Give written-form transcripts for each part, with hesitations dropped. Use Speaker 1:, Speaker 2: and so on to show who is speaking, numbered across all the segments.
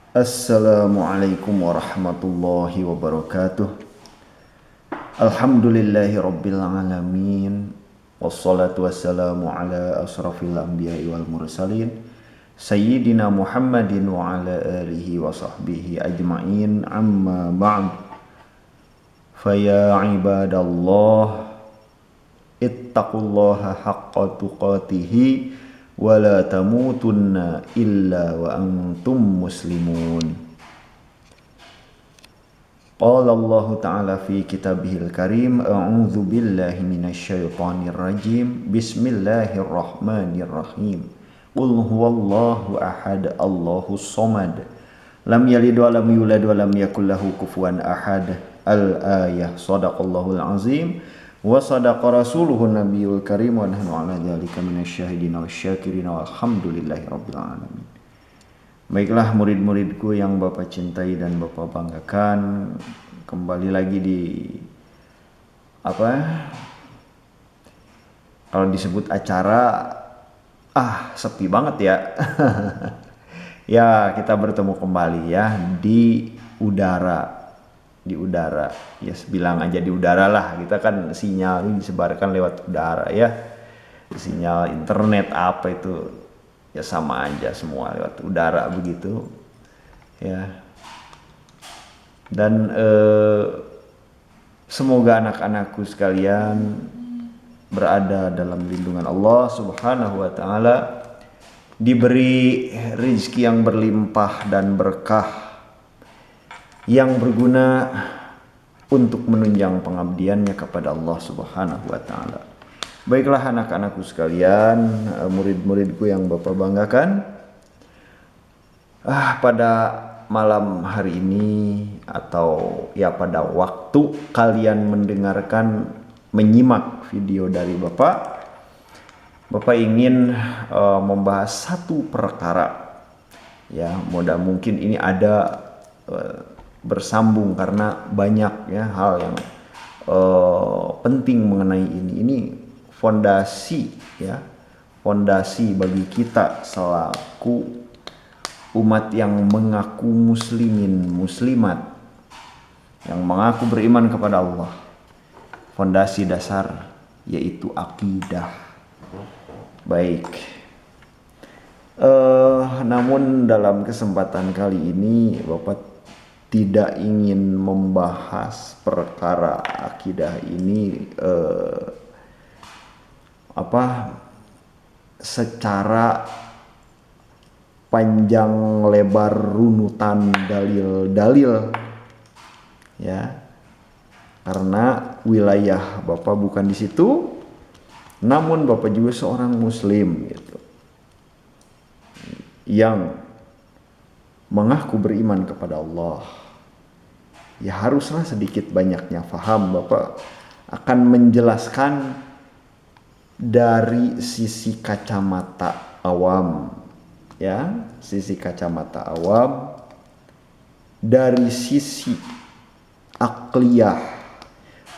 Speaker 1: Assalamualaikum warahmatullahi wabarakatuh. Alhamdulillahi rabbil alamin. Wassalatu wassalamu ala asrafil anbiya'i wal mursalin Sayyidina Muhammadin wa ala alihi wa sahbihi ajma'in, amma ba'd. Faya ibadallah, ittaqullaha haqqa tuqatihi wa la tamutunna illa wa antum muslimun. Qala Allah Ta'ala fi kitabihil karim, a'udzu billahi minasy syaithanir rajim. Bismillahirrahmanirrahim. Qul huwallahu ahad, Allahus samad. Lam yalid wa lam yulad wa lam yakul lahu kufuwan ahad. Al-ayah. Shadaqallahul azim. Wa sadaqa rasuluhu nabiyul karim. Wa nahnu ala dzalika minasyahidin wasyakirin walhamdulillahi rabbil alamin. Baiklah murid-muridku yang Bapak cintai dan Bapak banggakan, kembali lagi di kalau disebut acara sepi banget ya. Ya, kita bertemu kembali ya di udara. Ya, bilang aja di udara lah. Kita kan sinyal ini disebarkan lewat udara ya. Sinyal internet apa itu ya sama aja, semua lewat udara begitu ya. Dan semoga anak-anakku sekalian berada dalam lindungan Allah Subhanahu wa taala, diberi rezeki yang berlimpah dan berkah yang berguna untuk menunjang pengabdiannya kepada Allah Subhanahu wa taala. Baiklah anak-anakku sekalian, murid-muridku yang Bapak banggakan, pada malam hari ini atau ya pada waktu kalian menyimak video dari Bapak ingin membahas satu perkara ya. Mungkin ini ada bersambung karena banyak ya hal yang penting mengenai ini fondasi bagi kita selaku umat yang mengaku muslimin muslimat, yang mengaku beriman kepada Allah. Fondasi dasar yaitu akidah. Baik. Namun dalam kesempatan kali ini Bapak tidak ingin membahas perkara akidah ini secara panjang lebar runutan dalil-dalil ya, karena wilayah Bapak bukan di situ. Namun Bapak juga seorang muslim gitu, yang mengaku beriman kepada Allah. Ya haruslah sedikit banyaknya faham. Bapak akan menjelaskan dari sisi kacamata awam ya, sisi kacamata awam, dari sisi akliyah.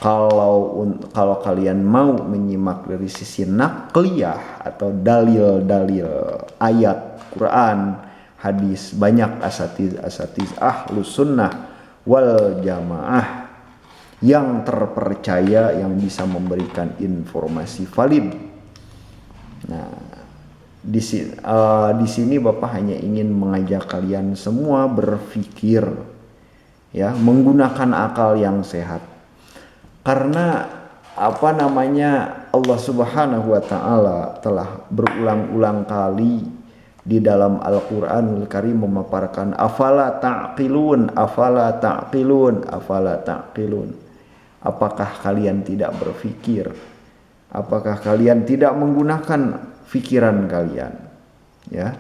Speaker 1: Kalau kalian mau menyimak dari sisi nakliyah atau dalil-dalil ayat Quran, hadis, banyak asatiz ahlus sunnah wal jamaah yang terpercaya, yang bisa memberikan informasi valid. Nah, di sini Bapak hanya ingin mengajak kalian semua berpikir ya, menggunakan akal yang sehat. Karena Allah Subhanahu wa taala telah berulang-ulang kali di dalam Al-Qur'anul Karim memaparkan afala ta'qilun. Apakah kalian tidak berpikir? Apakah kalian tidak menggunakan pikiran kalian? Ya.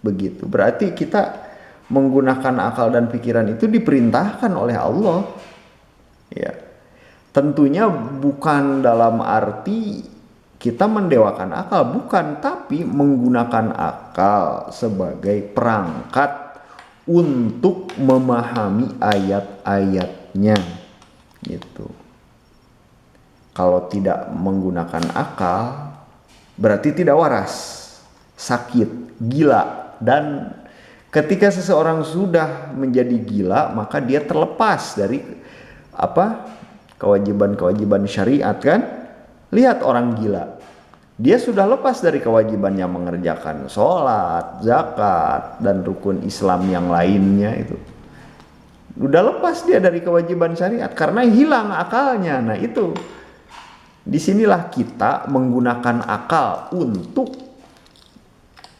Speaker 1: Begitu. Berarti kita menggunakan akal dan pikiran itu diperintahkan oleh Allah. Ya. Tentunya bukan dalam arti kita mendewakan akal, bukan, tapi menggunakan akal sebagai perangkat untuk memahami ayat-ayatnya gitu. Kalau tidak menggunakan akal berarti tidak waras, sakit, gila, dan Ketika seseorang sudah menjadi gila, maka dia terlepas dari kewajiban-kewajiban syariat kan. Lihat orang gila, dia sudah lepas dari kewajibannya mengerjakan sholat, zakat, dan rukun Islam yang lainnya itu. Udah lepas dia dari kewajiban syariat karena hilang akalnya. Nah itu, disinilah kita menggunakan akal untuk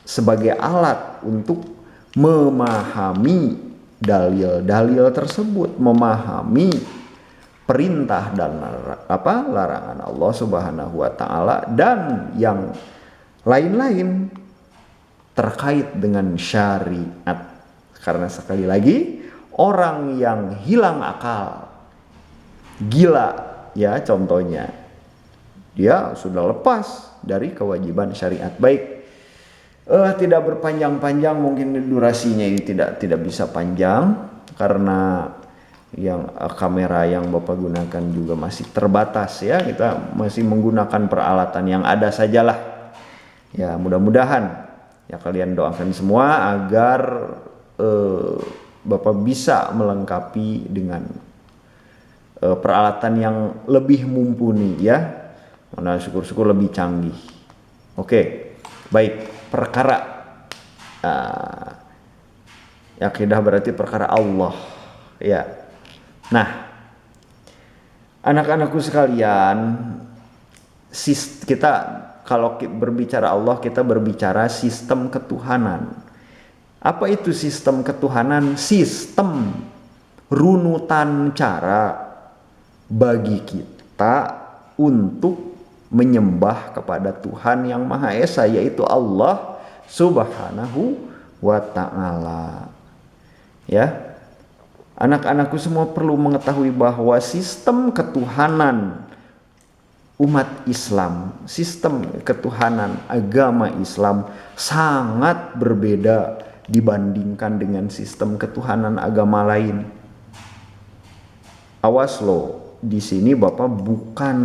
Speaker 1: sebagai alat untuk memahami dalil-dalil tersebut, memahami perintah dan larangan Allah Subhanahu wa taala dan yang lain-lain terkait dengan syariat. Karena sekali lagi, orang yang hilang akal, gila ya contohnya, dia sudah lepas dari kewajiban syariat. Baik, tidak berpanjang-panjang, mungkin durasinya ini tidak bisa panjang karena yang kamera yang Bapak gunakan juga masih terbatas ya. Kita masih menggunakan peralatan yang ada sajalah. Ya, mudah-mudahan ya kalian doakan semua agar Bapak bisa melengkapi dengan peralatan yang lebih mumpuni ya. Mana syukur-syukur lebih canggih. Oke. Baik, perkara akidah berarti perkara Allah ya. Nah, anak-anakku sekalian, kita kalau berbicara Allah, kita berbicara sistem ketuhanan. Apa itu sistem ketuhanan? Sistem runutan cara bagi kita untuk menyembah kepada Tuhan yang Maha Esa, yaitu Allah Subhanahu wa ta'ala. Ya. Anak-anakku semua perlu mengetahui bahwa sistem ketuhanan umat Islam, sistem ketuhanan agama Islam sangat berbeda dibandingkan dengan sistem ketuhanan agama lain. Awas loh, di sini Bapak bukan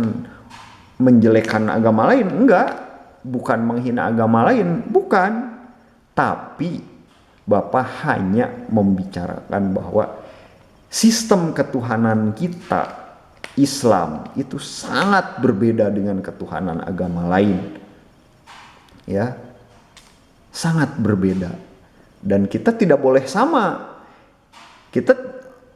Speaker 1: menjelekkan agama lain, enggak, bukan menghina agama lain, bukan. Tapi Bapak hanya membicarakan bahwa sistem ketuhanan kita Islam itu sangat berbeda dengan ketuhanan agama lain. Ya. Sangat berbeda. Dan kita tidak boleh sama. Kita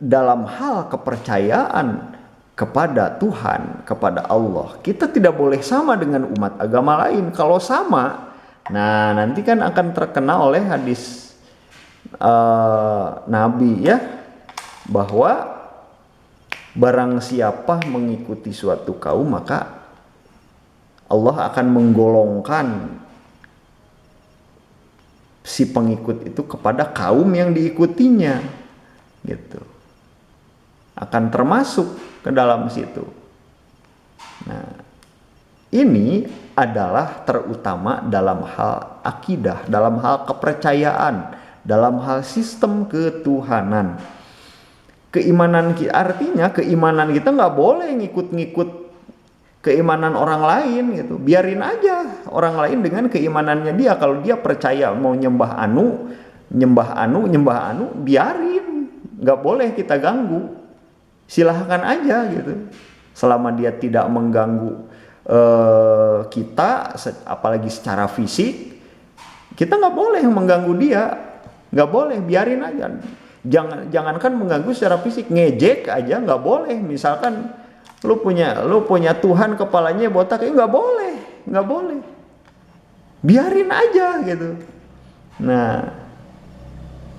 Speaker 1: dalam hal kepercayaan kepada Tuhan, kepada Allah, kita tidak boleh sama dengan umat agama lain. Kalau sama, nah nanti kan akan terkena oleh hadis Nabi ya, bahwa barang siapa mengikuti suatu kaum maka Allah akan menggolongkan si pengikut itu kepada kaum yang diikutinya gitu, akan termasuk ke dalam situ. Nah, ini adalah terutama dalam hal akidah, dalam hal kepercayaan, dalam hal sistem ketuhanan. Keimanan artinya keimanan kita nggak boleh ngikut-ngikut keimanan orang lain gitu. Biarin aja orang lain dengan keimanannya dia. Kalau dia percaya mau nyembah anu, biarin. Nggak boleh kita ganggu. Silahkan aja gitu. Selama dia tidak mengganggu kita, apalagi secara fisik, kita nggak boleh mengganggu dia. Nggak boleh, biarin aja. Jangankan mengganggu secara fisik, ngejek aja nggak boleh. Misalkan lu punya Tuhan kepalanya botak, nggak boleh, biarin aja gitu. Nah,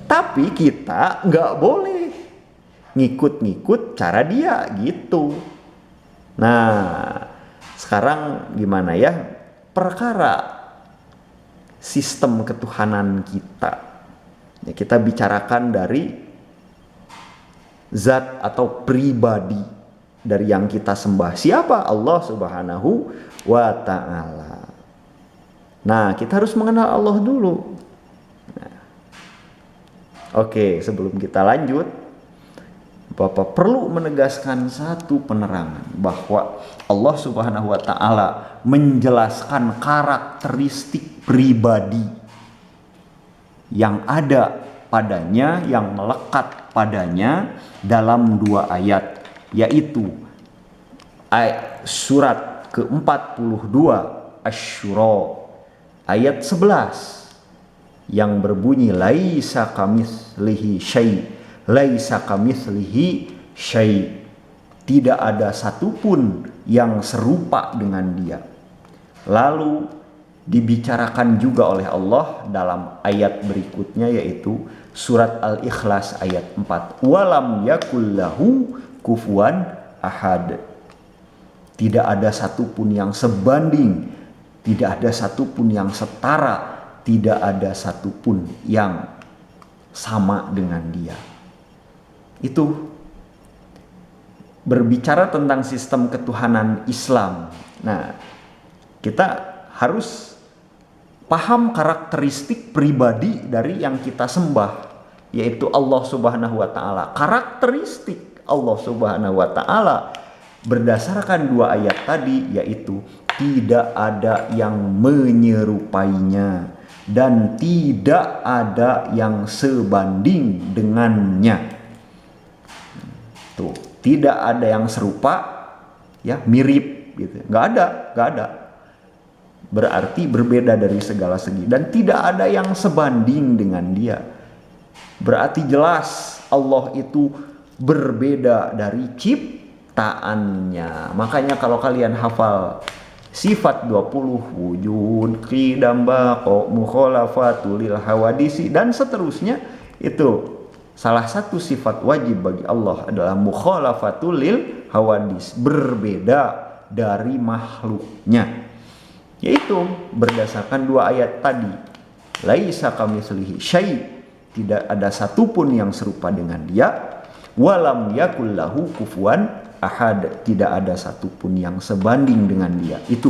Speaker 1: tapi kita nggak boleh ngikut-ngikut cara dia gitu. Nah, sekarang gimana ya perkara sistem ketuhanan kita? Ya, kita bicarakan dari zat atau pribadi dari yang kita sembah. Siapa? Allah Subhanahu wa ta'ala. Nah, kita harus mengenal Allah dulu. Nah, oke, sebelum kita lanjut, Bapak perlu menegaskan satu penerangan bahwa Allah Subhanahu wa ta'ala menjelaskan karakteristik pribadi yang ada padanya, yang melekat padanya dalam 2 ayat, yaitu surat ke-42 Asy-Syura ayat 11 yang berbunyi laisa kamitslihi syai', laisa kamitslihi syai', tidak ada satupun yang serupa dengan dia. Lalu dibicarakan juga oleh Allah dalam ayat berikutnya, yaitu surat Al-Ikhlas ayat 4, walam yakul lahu kufuwan ahad, tidak ada satupun yang sebanding, tidak ada satupun yang setara, tidak ada satupun yang sama dengan dia. Itu berbicara tentang sistem ketuhanan Islam. Nah, kita harus paham karakteristik pribadi dari yang kita sembah, yaitu Allah Subhanahu wa taala. Karakteristik Allah Subhanahu wa taala berdasarkan 2 ayat tadi, yaitu tidak ada yang menyerupainya dan tidak ada yang sebanding dengannya. Tuh, tidak ada yang serupa, ya, mirip gitu. Nggak ada. Berarti berbeda dari segala segi, dan tidak ada yang sebanding dengan dia. Berarti jelas Allah itu berbeda dari ciptaannya. Makanya kalau kalian hafal sifat 20, wujud, qidam, baqa, mukhalafatul lil hawadisi dan seterusnya, itu salah satu sifat wajib bagi Allah adalah mukhalafatul lil hawadis, berbeda dari makhluknya, yaitu berdasarkan 2 ayat tadi, laisa kamitslihi syai', tidak ada satupun yang serupa dengan dia, walam yakul lahu kufuwan ahad, tidak ada satupun yang sebanding dengan dia. Itu.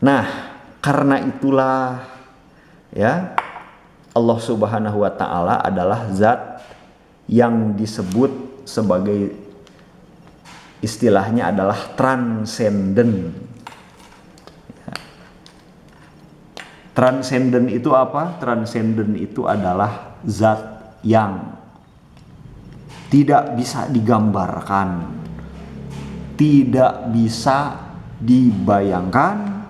Speaker 1: Nah, karena itulah, ya, Allah Subhanahu wa taala adalah zat yang disebut sebagai, istilahnya adalah transenden. Transenden itu apa? Transenden itu adalah zat yang tidak bisa digambarkan, tidak bisa dibayangkan,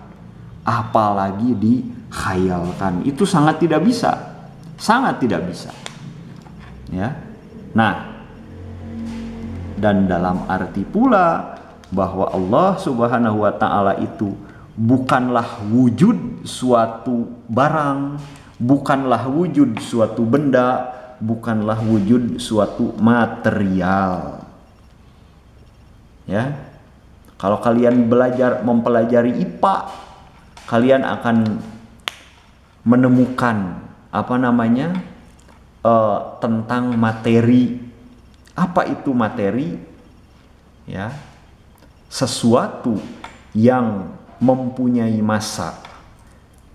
Speaker 1: apalagi dikhayalkan. Itu sangat tidak bisa, ya. Nah, dan dalam arti pula bahwa Allah Subhanahu wa taala itu bukanlah wujud suatu barang, bukanlah wujud suatu benda, bukanlah wujud suatu material. Ya. Kalau kalian mempelajari IPA, kalian akan menemukan tentang materi. Apa itu materi? Ya. Sesuatu yang mempunyai massa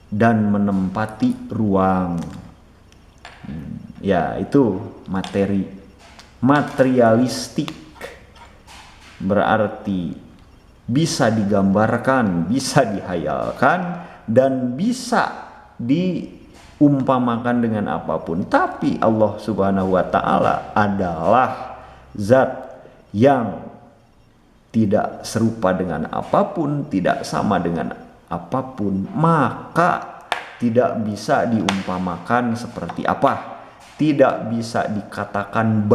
Speaker 1: dan menempati ruang. Ya, itu materi. Materialistik berarti bisa digambarkan, bisa dihayalkan, dan bisa diumpamakan dengan apapun. Tapi Allah Subhanahu wa taala adalah zat yang tidak serupa dengan apapun, tidak sama dengan apapun, maka tidak bisa diumpamakan seperti apa, tidak bisa dikatakan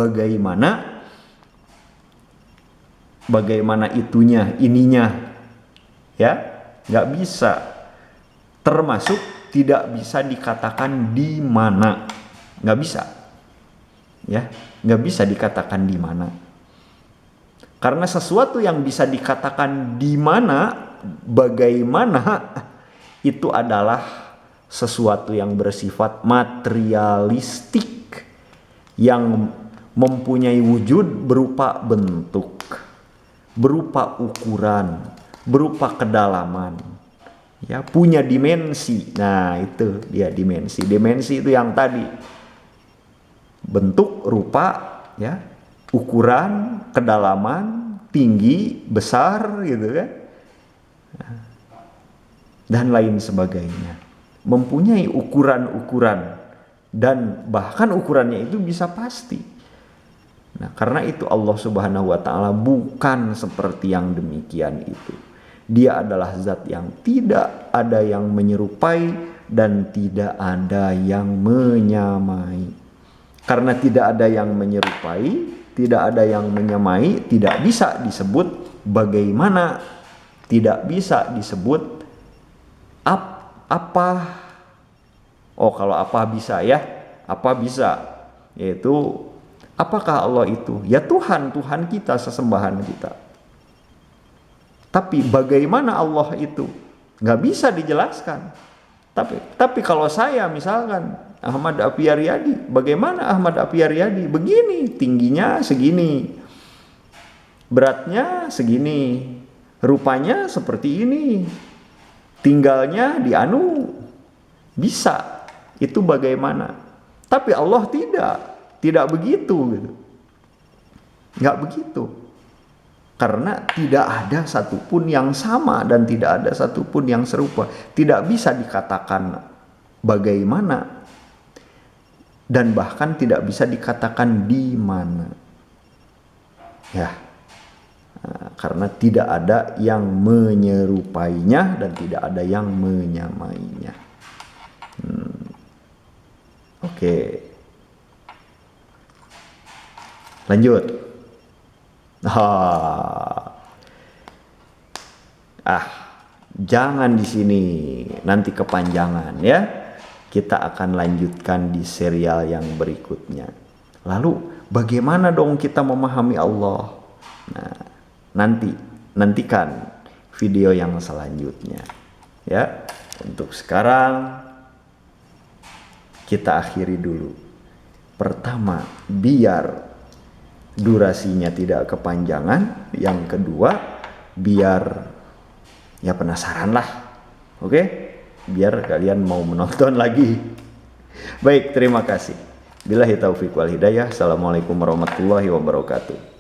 Speaker 1: bagaimana itunya, ininya, ya, nggak bisa. Termasuk tidak bisa dikatakan di mana, nggak bisa, ya, nggak bisa dikatakan di mana. Karena sesuatu yang bisa dikatakan di mana, bagaimana, itu adalah sesuatu yang bersifat materialistik, yang mempunyai wujud berupa bentuk, berupa ukuran, berupa kedalaman, ya, punya dimensi. Nah, itu dia dimensi. Dimensi itu yang tadi, bentuk, rupa, ya, ukuran, kedalaman, tinggi, besar, gitu kan, dan lain sebagainya. Mempunyai ukuran-ukuran dan bahkan ukurannya itu bisa pasti. Nah, karena itu Allah Subhanahu wa taala bukan seperti yang demikian itu. Dia adalah zat yang tidak ada yang menyerupai dan tidak ada yang menyamai. Karena tidak ada yang menyerupai, tidak ada yang menyamai, tidak bisa disebut bagaimana, tidak bisa disebut apa. Oh, kalau apa bisa ya, apa bisa, yaitu apakah Allah itu? Ya Tuhan, Tuhan kita, sesembahan kita. Tapi bagaimana Allah itu? Nggak bisa dijelaskan. Tapi kalau saya misalkan Ahmad Apiyariyadi, bagaimana Ahmad Apiyariyadi? Begini, tingginya segini, beratnya segini, rupanya seperti ini, tinggalnya di anu, bisa. Itu bagaimana? Tapi Allah tidak begitu gitu. Nggak begitu. Karena tidak ada satupun yang sama dan tidak ada satupun yang serupa. Tidak bisa dikatakan bagaimana dan bahkan tidak bisa dikatakan di mana. Ya, karena tidak ada yang menyerupainya dan tidak ada yang menyamainya. Oke. Lanjut. Jangan di sini, nanti kepanjangan ya. Kita akan lanjutkan di serial yang berikutnya. Lalu bagaimana dong kita memahami Allah? Nah, nantikan video yang selanjutnya. Ya, untuk sekarang kita akhiri dulu. Pertama, biar durasinya tidak kepanjangan. Yang kedua, biar ya penasaran lah. Oke? Biar kalian mau menonton lagi. Baik, terima kasih. Billahi taufiq wal hidayah. Assalamualaikum warahmatullahi wabarakatuh.